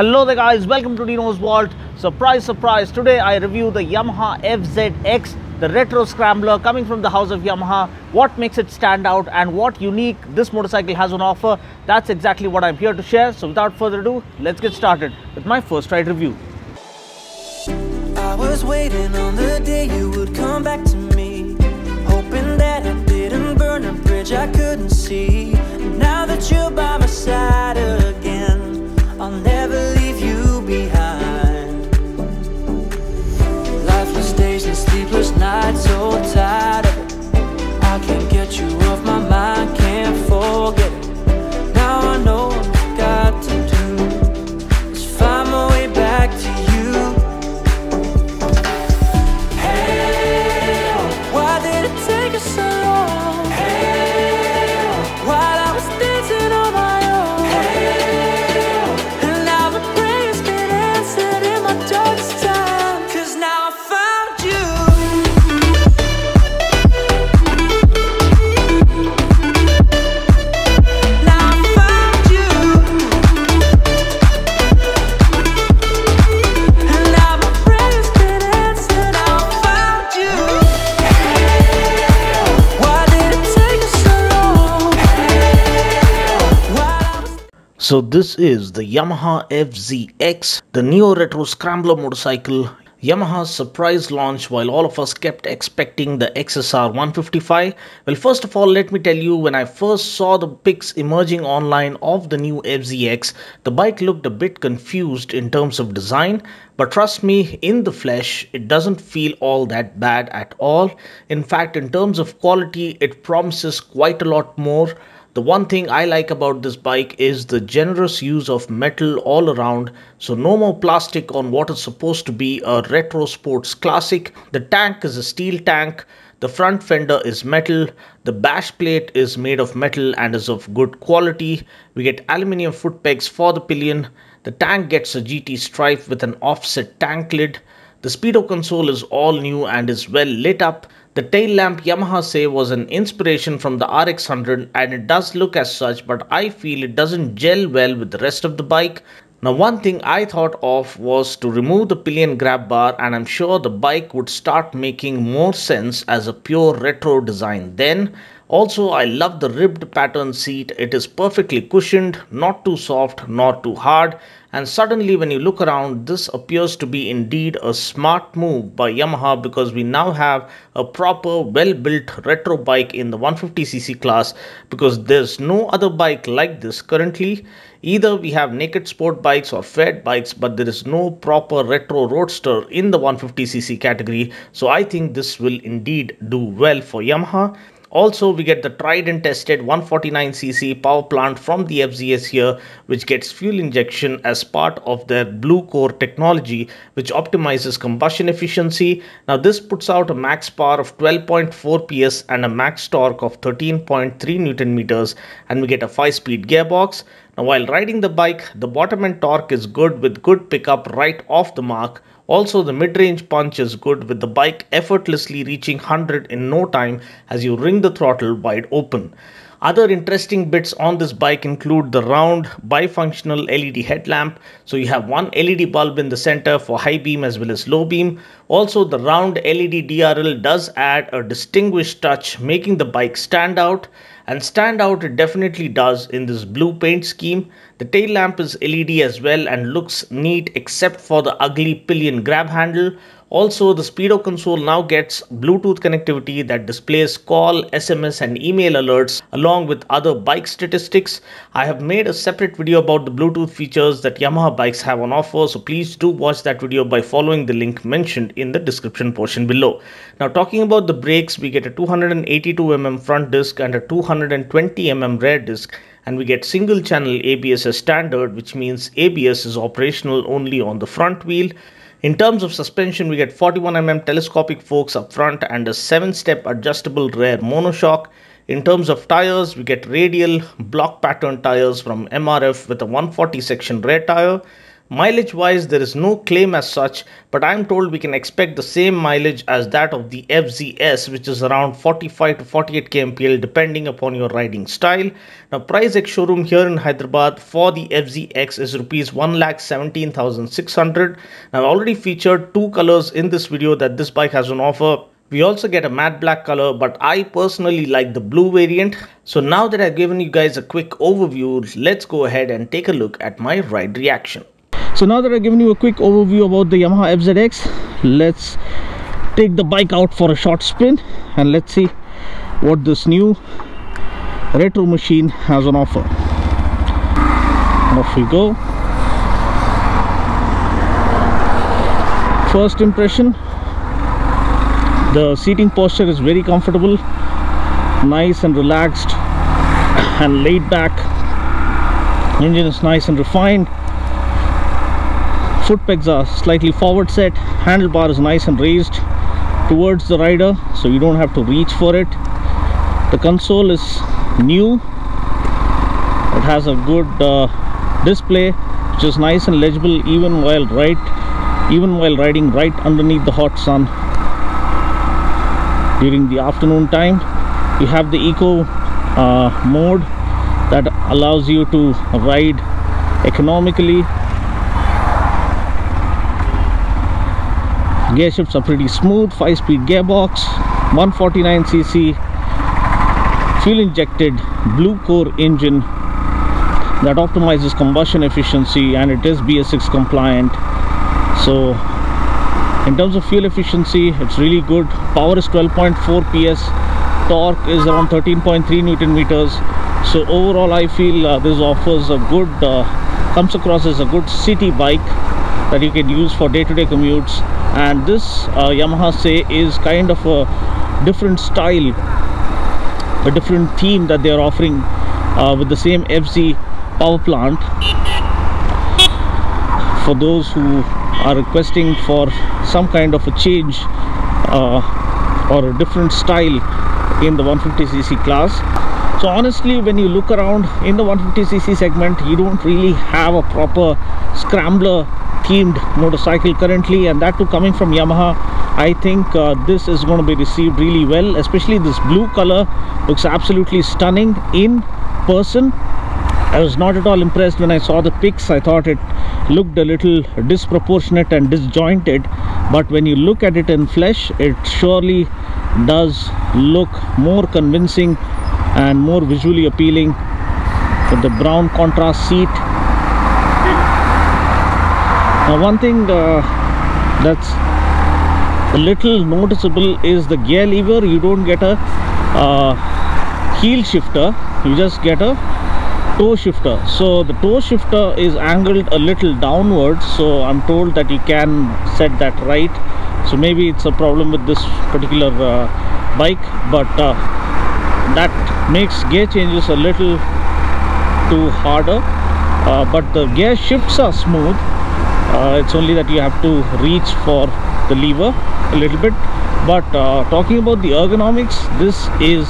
Hello there guys, welcome to Dino's Vault. Surprise, surprise, today I review the Yamaha FZX, the retro scrambler coming from the house of Yamaha. What makes it stand out and what unique this motorcycle has on offer, that's exactly what I'm here to share. So without further ado, let's get started with my first ride review. I was waiting on the day you would come back to me, hoping that I didn't burn a bridge I couldn't see. Now that you're by my side again, I'll never leave you behind. Lifeless days and sleepless nights, so tired of it. I can't get you off my mind, can't forget it. Now I know what I've got to do is find my way back to you. Hey, why did it take us so long? Hey, while I was dancing on my own. Hey, and now the prayer's been answered in my darkest time, 'cause now I found you. Now I found you. And now my prayer's been answered. Now I found you. Why did it take us so long? While I was So this is the Yamaha FZX, the neo retro scrambler motorcycle. Yamaha's surprise launch while all of us kept expecting the XSR 155. Well, first of all, let me tell you, when I first saw the pics emerging online of the new FZX, the bike looked a bit confused in terms of design, but trust me, in the flesh, it doesn't feel all that bad at all. In fact, in terms of quality, it promises quite a lot more. The one thing I like about this bike is the generous use of metal all around, so no more plastic on what is supposed to be a retro sports classic. The tank is a steel tank, the front fender is metal, the bash plate is made of metal and is of good quality. We get aluminium foot pegs for the pillion. The tank gets a GT stripe with an offset tank lid. The speedo console is all new and is well lit up. The tail lamp, Yamaha say, was an inspiration from the RX100 and it does look as such, but I feel it doesn't gel well with the rest of the bike. Now, one thing I thought of was to remove the pillion grab bar, and I'm sure the bike would start making more sense as a pure retro design then. Also, I love the ribbed pattern seat. It is perfectly cushioned, not too soft nor too hard, and suddenly when you look around, this appears to be indeed a smart move by Yamaha, because we now have a proper well-built retro bike in the 150cc class, because there's no other bike like this currently. Either we have naked sport bikes or fed bikes, but there is no proper retro roadster in the 150cc category, so I think this will indeed do well for Yamaha. Also, we get the tried and tested 149cc power plant from the FZS here, which gets fuel injection as part of their Blue Core technology, which optimizes combustion efficiency. Now, this puts out a max power of 12.4 PS and a max torque of 13.3 Newton meters, and we get a 5-speed gearbox. Now, while riding the bike, the bottom end torque is good with good pickup right off the mark. Also, the mid-range punch is good, with the bike effortlessly reaching 100 in no time as you ring the throttle wide open. Other interesting bits on this bike include the round bifunctional LED headlamp. So you have one LED bulb in the center for high beam as well as low beam. Also, the round LED DRL does add a distinguished touch, making the bike stand out. And stand out it definitely does in this blue paint scheme. The tail lamp is LED as well and looks neat except for the ugly pillion grab handle. Also, the speedo console now gets Bluetooth connectivity that displays call, SMS and email alerts along with other bike statistics. I have made a separate video about the Bluetooth features that Yamaha bikes have on offer, so please do watch that video by following the link mentioned in the description portion below. Now, talking about the brakes, we get a 282mm front disc and a 220mm rear disc, and we get single channel ABS as standard, which means ABS is operational only on the front wheel. In terms of suspension, we get 41mm telescopic forks up front and a 7-step adjustable rear monoshock. In terms of tires, we get radial block pattern tires from MRF with a 140 section rear tire. Mileage wise, there is no claim as such, but I'm told we can expect the same mileage as that of the FZS, which is around 45 to 48 kmpl depending upon your riding style. Now, price ex showroom here in Hyderabad for the FZX is rupees 1,17,600. Now, I've already featured two colors in this video that this bike has on offer. We also get a matte black color, but I personally like the blue variant. So now that I've given you guys a quick overview, let's go ahead and take a look at my ride reaction. So now that I've given you a quick overview about the Yamaha FZX, let's take the bike out for a short spin and let's see what this new retro machine has on offer. Off we go. First impression, the seating posture is very comfortable, nice and relaxed and laid back. Engine is nice and refined. Foot pegs are slightly forward set. Handlebar is nice and raised towards the rider, so you don't have to reach for it. The console is new. It has a good display, which is nice and legible even while riding right underneath the hot sun. During the afternoon time, you have the eco mode that allows you to ride economically. Gear shifts are pretty smooth. 5-speed gearbox, 149cc fuel injected blue core engine that optimizes combustion efficiency, and it is BS6 compliant. So in terms of fuel efficiency, it's really good. Power is 12.4 PS, torque is around 13.3 Newton meters. So overall, I feel this offers a good, comes across as a good city bike that you can use for day-to-day commutes. And this Yamaha say is kind of a different style, a different theme that they are offering with the same FZ power plant. For those who are requesting for some kind of a change or a different style in the 150cc class. So honestly, when you look around in the 150cc segment, you don't really have a proper scrambler themed motorcycle currently, and that too coming from Yamaha. I think this is going to be received really well. Especially this blue color looks absolutely stunning in person. I was not at all impressed when I saw the pics. I thought it looked a little disproportionate and disjointed, but when you look at it in flesh, it surely does look more convincing and more visually appealing with the brown contrast seat. Now, one thing that's a little noticeable is the gear lever. You don't get a heel shifter, you just get a toe shifter. So the toe shifter is angled a little downwards, so I'm told that you can set that right. So maybe it's a problem with this particular bike, but that makes gear changes a little too harder. But the gear shifts are smooth. It's only that you have to reach for the lever a little bit. But talking about the ergonomics, this is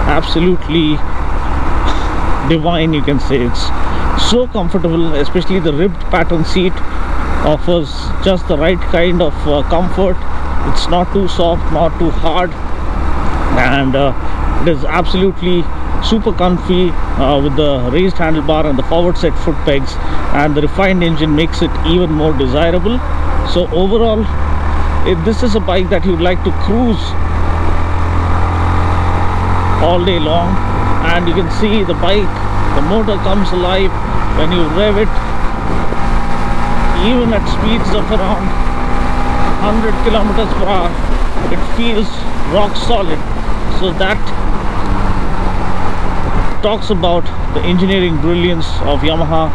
absolutely divine, you can say. It's so comfortable, especially the ribbed pattern seat offers just the right kind of comfort. It's not too soft, not too hard, and it is absolutely super comfy with the raised handlebar and the forward set foot pegs, and the refined engine makes it even more desirable. So overall, if this is a bike that you'd like to cruise all day long, and you can see the bike, the motor comes alive when you rev it, even at speeds of around 100 kilometers per hour. It feels rock solid. So that talks about the engineering brilliance of Yamaha.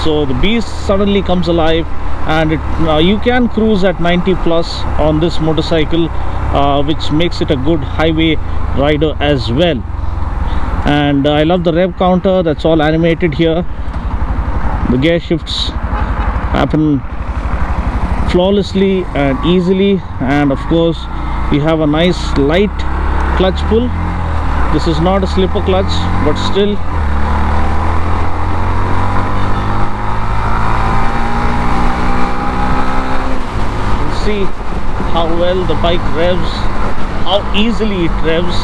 So the beast suddenly comes alive, and you can cruise at 90 plus on this motorcycle, which makes it a good highway rider as well. And I love the rev counter, that's all animated here. The gear shifts happen flawlessly and easily, and of course we have a nice light clutch pull. This is not a slipper clutch, but still see how well the bike revs, how easily it revs.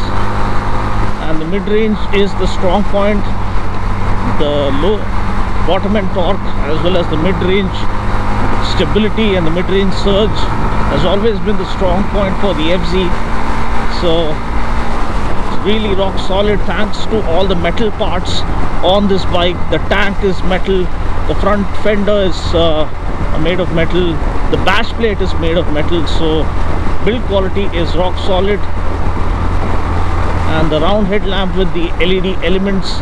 And the mid-range is the strong point. The low bottom end torque as well as the mid-range stability and the mid-range surge has always been the strong point for the FZ. So it's really rock solid thanks to all the metal parts on this bike. The tank is metal, the front fender is made of metal, the bash plate is made of metal, so build quality is rock solid. And the round headlamp with the LED elements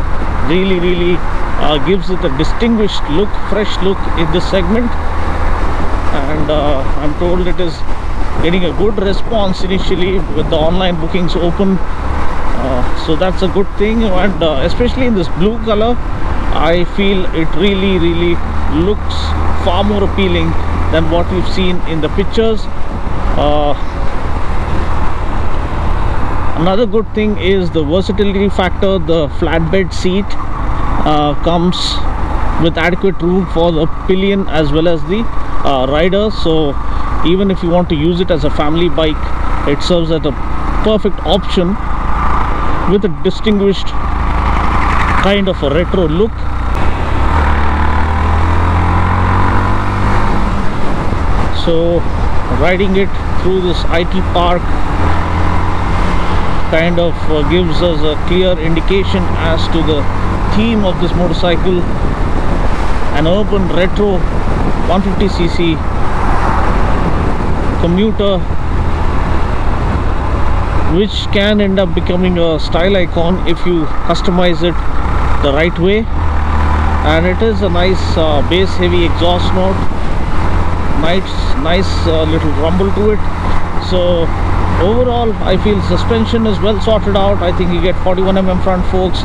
really gives it a distinguished look, fresh look in this segment. And I'm told it is getting a good response initially with the online bookings open, so that's a good thing. And especially in this blue color, I feel it really looks far more appealing than what we've seen in the pictures. Another good thing is the versatility factor. The flatbed seat comes with adequate room for the pillion as well as the rider, so even if you want to use it as a family bike, it serves as a perfect option with a distinguished kind of a retro look. So riding it through this IT park kind of gives us a clear indication as to the theme of this motorcycle: an urban retro 150cc commuter, which can end up becoming a style icon if you customize it the right way. And it is a nice bass heavy exhaust note, nice little rumble to it. So overall I feel suspension is well sorted out. I think you get 41mm front forks,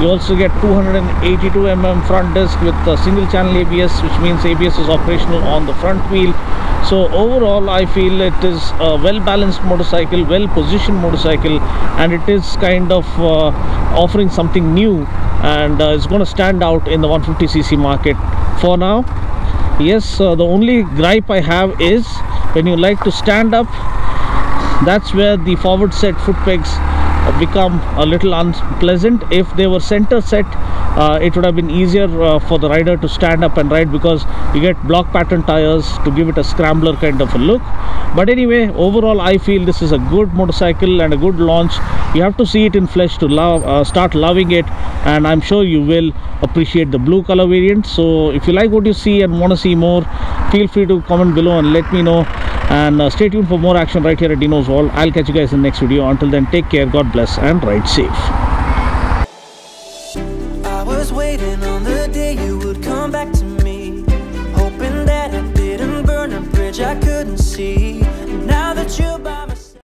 you also get 282mm front disc with a single channel ABS, which means ABS is operational on the front wheel. So overall I feel it is a well balanced motorcycle, well positioned motorcycle, and it is kind of offering something new, and it's going to stand out in the 150cc market for now. Yes, the only gripe I have is when you like to stand up, that's where the forward set foot pegs become a little unpleasant. If they were center set, it would have been easier for the rider to stand up and ride, because you get block pattern tires to give it a scrambler kind of a look. But anyway, overall I feel this is a good motorcycle and a good launch. You have to see it in flesh to start loving it, and I'm sure you will appreciate the blue color variant. So if you like what you see and want to see more, feel free to comment below and let me know. And stay tuned for more action right here at Dino's World. I'll catch you guys in the next video. Until then, take care, God bless, and ride safe.